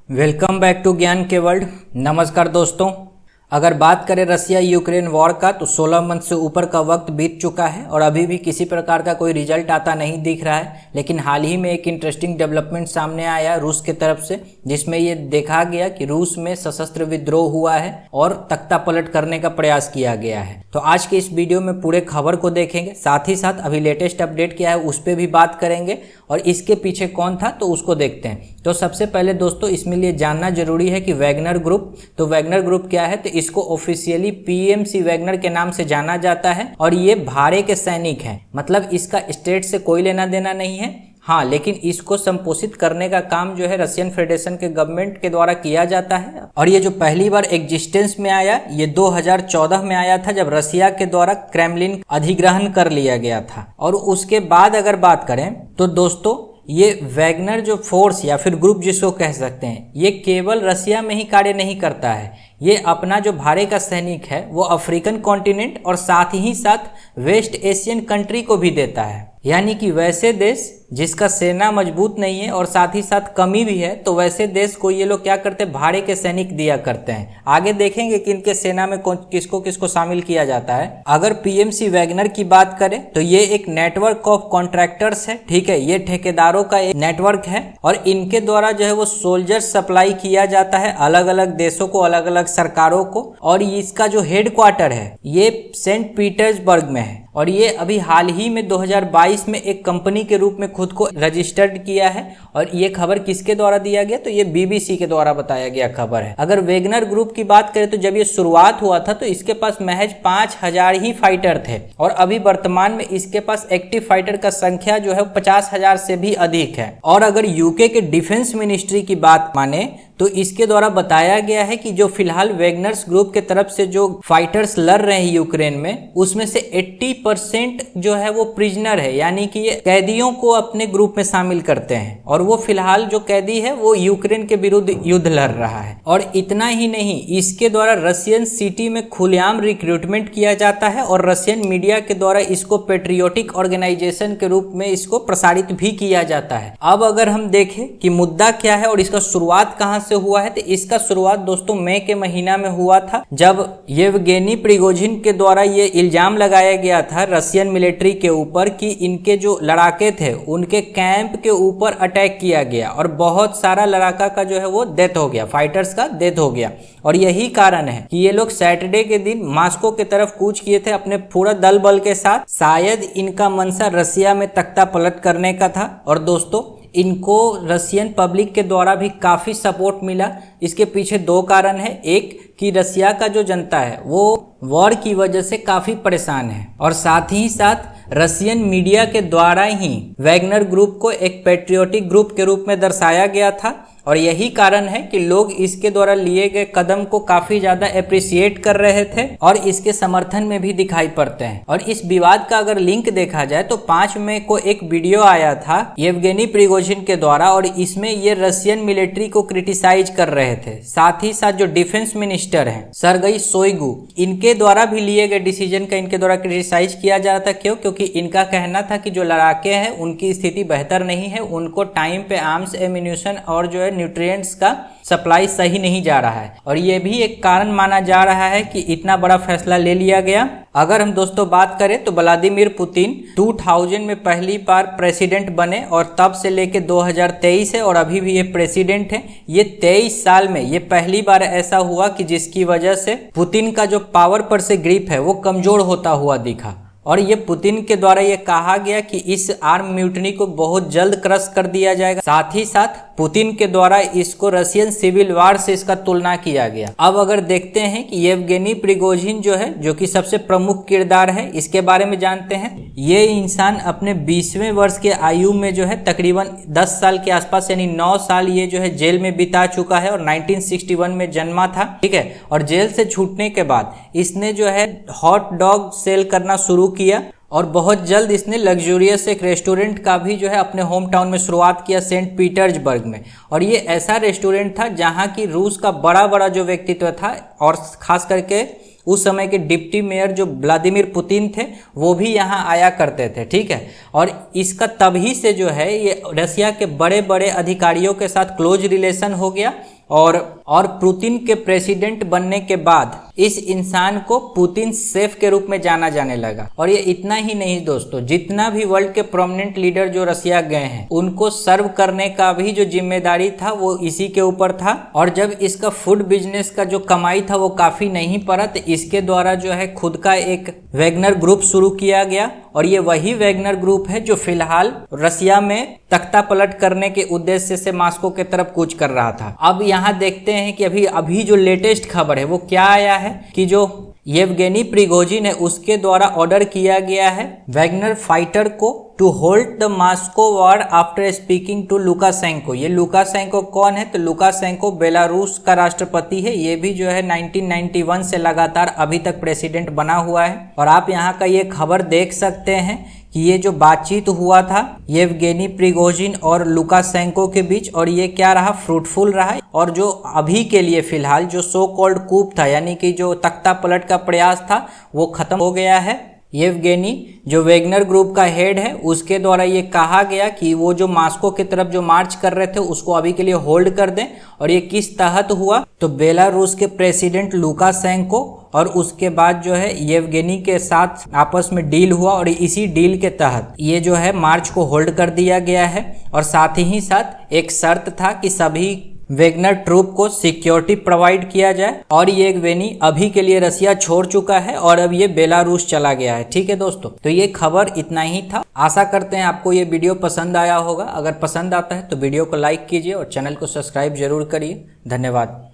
Welcome back to ज्ञान के world. नमस्कार दोस्तों, अगर बात करें रसिया यूक्रेन वॉर का तो 16 मंथ से ऊपर का वक्त बीत चुका है और अभी भी किसी प्रकार का कोई रिजल्ट आता नहीं दिख रहा है। लेकिन हाल ही में एक इंटरेस्टिंग डेवलपमेंट सामने आया रूस के तरफ से, जिसमें ये देखा गया कि रूस में सशस्त्र विद्रोह हुआ है और तख्ता पलट करने का प्रयास किया गया है। तो आज के इस वीडियो में पूरे खबर को देखेंगे, साथ ही साथ अभी लेटेस्ट अपडेट क्या है उस पर भी बात करेंगे और इसके पीछे कौन था तो उसको देखते हैं। तो सबसे पहले दोस्तों इसमें लिए जानना जरूरी है कि वैगनर ग्रुप, तो वैगनर ग्रुप क्या है, तो इसको ऑफिशियली पीएमसी वैगनर के नाम से जाना जाता है और ये भाड़े के सैनिक हैं। मतलब इसका स्टेट से कोई लेना देना नहीं है, हाँ, लेकिन इसको संपोषित करने का काम जो है रशियन फेडरेशन के गवर्नमेंट के द्वारा किया जाता है। और ये जो पहली बार एग्जिस्टेंस में आया ये 2014 में आया था, जब रशिया के द्वारा क्रेमलिन अधिग्रहण कर लिया गया था। और उसके बाद अगर बात करें तो दोस्तों ये वैगनर जो फोर्स या फिर ग्रुप जिसको कह सकते हैं, ये केवल रशिया में ही कार्य नहीं करता है। ये अपना जो भाड़े का सैनिक है वो अफ्रीकन कॉन्टिनेंट और साथ ही साथ वेस्ट एशियन कंट्री को भी देता है। यानी कि वैसे देश जिसका सेना मजबूत नहीं है और साथ ही साथ कमी भी है, तो वैसे देश को ये लोग क्या करते हैं, भाड़े के सैनिक दिया करते हैं। आगे देखेंगे कि इनके सेना में किसको किसको शामिल किया जाता है। अगर पीएमसी वैगनर की बात करें तो ये एक नेटवर्क ऑफ कॉन्ट्रैक्टर्स है, ठीक है, ये ठेकेदारों का एक नेटवर्क है और इनके द्वारा जो है वो सोल्जर सप्लाई किया जाता है अलग अलग देशों को, अलग अलग सरकारों को। और इसका जो हेडक्वार्टर है ये सेंट पीटर्सबर्ग में है और ये अभी हाल ही में 2022 में एक कंपनी के रूप में खुद को रजिस्टर्ड किया है। और ये खबर किसके द्वारा दिया गया, तो ये बीबीसी के द्वारा बताया गया खबर है। अगर वैगनर ग्रुप की बात करें तो जब ये शुरुआत हुआ था तो इसके पास महज 5000 ही फाइटर थे और अभी वर्तमान में इसके पास एक्टिव फाइटर का संख्या जो है 50,000 से भी अधिक है। और अगर यूके के डिफेंस मिनिस्ट्री की बात माने तो इसके द्वारा बताया गया है कि जो फिलहाल वैगनर्स ग्रुप के तरफ से जो फाइटर्स लड़ रहे हैं यूक्रेन में, उसमें से 80% जो है वो प्रिजनर है, यानी कि ये कैदियों को अपने ग्रुप में शामिल करते हैं। और वो फिलहाल जो कैदी है वो यूक्रेन के विरुद्ध युद्ध लड़ रहा है। और इतना ही नहीं, इसके द्वारा रशियन सिटी में खुलेआम रिक्रूटमेंट किया जाता है और रशियन मीडिया के द्वारा इसको पेट्रियोटिक ऑर्गेनाइजेशन के रूप में इसको प्रसारित भी किया जाता है। अब अगर हम देखें कि मुद्दा क्या है और इसका शुरुआत कहां से हुआ है, तो इसका शुरुआत दोस्तों मई के महीना में हुआ था, जब येवगेनी प्रिगोजिन के द्वारा ये इल्जाम लगाया गया था रशियन मिलिट्री के ऊपर कि इनके जो लड़ाके थे उनके कैंप के ऊपर अटैक किया गया और बहुत सारा लड़ाका का जो है वो डेथ हो गया, फाइटर्स का डेथ हो गया। और यही कारण है कि ये लोग सैटरडे के दिन मॉस्को की तरफ कूच किए थे अपने पूरा दल बल के साथ। शायद इनका मंशा रशिया में तख्ता पलट करने का था और दोस्तों इनको रशियन पब्लिक के द्वारा भी काफी सपोर्ट मिला। इसके पीछे दो कारण है, एक कि रशिया का जो जनता है वो वॉर की वजह से काफी परेशान है और साथ ही साथ रशियन मीडिया के द्वारा ही वैगनर ग्रुप को एक पेट्रियोटिक ग्रुप के रूप में दर्शाया गया था। और यही कारण है कि लोग इसके द्वारा लिए गए कदम को काफी ज्यादा अप्रिशिएट कर रहे थे और इसके समर्थन में भी दिखाई पड़ते हैं। और इस विवाद का अगर लिंक देखा जाए तो 5 मई को एक वीडियो आया था येवगेनी प्रिगोजिन के द्वारा और इसमें ये रशियन मिलिट्री को क्रिटिसाइज कर रहे थे। साथ ही साथ जो डिफेंस मिनिस्टर हैं सर्गेई शोइगु, इनके द्वारा भी लिए गए डिसीजन का इनके द्वारा क्रिटिसाइज किया जा रहा था। क्यों? क्योंकि इनका कहना था कि जो लड़ाके हैं उनकी स्थिति बेहतर नहीं है, उनको टाइम पे आर्म्स एम्यूनिशन और जो है न्यूट्रिएंट्स का सप्लाई सही नहीं जा रहा है। और ये भी एक कारण माना जा रहा है कि इतना बड़ा फैसला ले लिया गया। अगर हम दोस्तों बात करें तो व्लादिमीर पुतिन 2000 में पहली बार प्रेसिडेंट बने और तब से लेके 2023 है और अभी भी ये प्रेसिडेंट है। ये 23 साल में ये पहली बार ऐसा हुआ कि जिसकी वजह से पुतिन का जो पावर पर से ग्रिप है वो कमजोर होता हुआ दिखा। और ये पुतिन के द्वारा ये कहा गया कि इस आर्म म्यूटनी को बहुत जल्द क्रश कर दिया जाएगा। साथ ही साथ पुतिन के द्वारा इसको रशियन सिविल वार से इसका तुलना किया गया। अब अगर देखते हैं कि येवगेनी प्रिगोजिन जो है, जो कि सबसे प्रमुख किरदार है, इसके बारे में जानते हैं। ये इंसान अपने 20वें वर्ष के आयु में जो है तकरीबन 10 साल के आसपास यानी 9 साल ये जो है जेल में बिता चुका है और 1961 में जन्मा था, ठीक है। और जेल से छूटने के बाद इसने जो है हॉट डॉग सेल करना शुरू किया और बहुत जल्द इसने लग्जूरियस एक रेस्टोरेंट का भी जो है अपने होम टाउन में शुरुआत किया सेंट पीटर्सबर्ग में। और ये ऐसा रेस्टोरेंट था जहां की रूस का बड़ा बड़ा जो व्यक्तित्व था और खास करके उस समय के डिप्टी मेयर जो व्लादिमीर पुतिन थे वो भी यहाँ आया करते थे, ठीक है। और इसका तभी से जो है ये रशिया के बड़े बड़े अधिकारियों के साथ क्लोज रिलेशन हो गया और पुतिन के प्रेसिडेंट बनने के बाद इस इंसान को पुतिन शेफ के रूप में जाना जाने लगा। और ये इतना ही नहीं दोस्तों, जितना भी वर्ल्ड के प्रोमिनेंट लीडर जो रसिया गए हैं उनको सर्व करने का भी जो जिम्मेदारी था वो इसी के ऊपर था। और जब इसका फूड बिजनेस का जो कमाई था वो काफी नहीं पड़ा तो इसके द्वारा जो है खुद का एक वैगनर ग्रुप शुरू किया गया। और ये वही वैगनर ग्रुप है जो फिलहाल रसिया में तख्ता पलट करने के उद्देश्य से मॉस्को की तरफ कूच कर रहा था। अब यहाँ देखते हैं कि अभी जो लेटेस्ट खबर है वो क्या आया है कि जो येवगेनी प्रिगोजिन है उसके द्वारा ऑर्डर किया गया है वैगनर फाइटर को to hold the Moscow war after speaking to Lukashenko. ये लुकाशेंको कौन है? तो लुकाशेंको बेलारूस का राष्ट्रपति है। ये भी जो है 1991 से लगातार अभी तक प्रेसिडेंट बना हुआ है। और आप यहाँ का ये खबर देख सकते हैं कि ये जो बातचीत हुआ था येवगेनी प्रिगोजिन और लुकाशेंको के बीच, और ये क्या रहा, फ्रूटफुल रहा। और जो अभी के लिए फिलहाल जो सो कॉल्ड कूप था यानी कि जो तख्ता पलट का प्रयास था वो खत्म हो गया है। येवगेनी जो वैगनर ग्रुप का हेड है उसके द्वारा ये कहा गया कि वो जो मॉस्को की तरफ जो मार्च कर रहे थे उसको अभी के लिए होल्ड कर दें। और ये किस तहत हुआ? तो बेलारूस के प्रेसिडेंट लुकाशेंको और उसके बाद जो है येवगेनी के साथ आपस में डील हुआ और इसी डील के तहत ये जो है मार्च को होल्ड कर दिया गया है। और साथ ही साथ एक शर्त था कि सभी वैगनर ट्रूप को सिक्योरिटी प्रोवाइड किया जाए। और ये येवगेनी अभी के लिए रसिया छोड़ चुका है और अब ये बेलारूस चला गया है। ठीक है दोस्तों, तो ये खबर इतना ही था। आशा करते हैं आपको ये वीडियो पसंद आया होगा। अगर पसंद आता है तो वीडियो को लाइक कीजिए और चैनल को सब्सक्राइब जरूर करिए। धन्यवाद।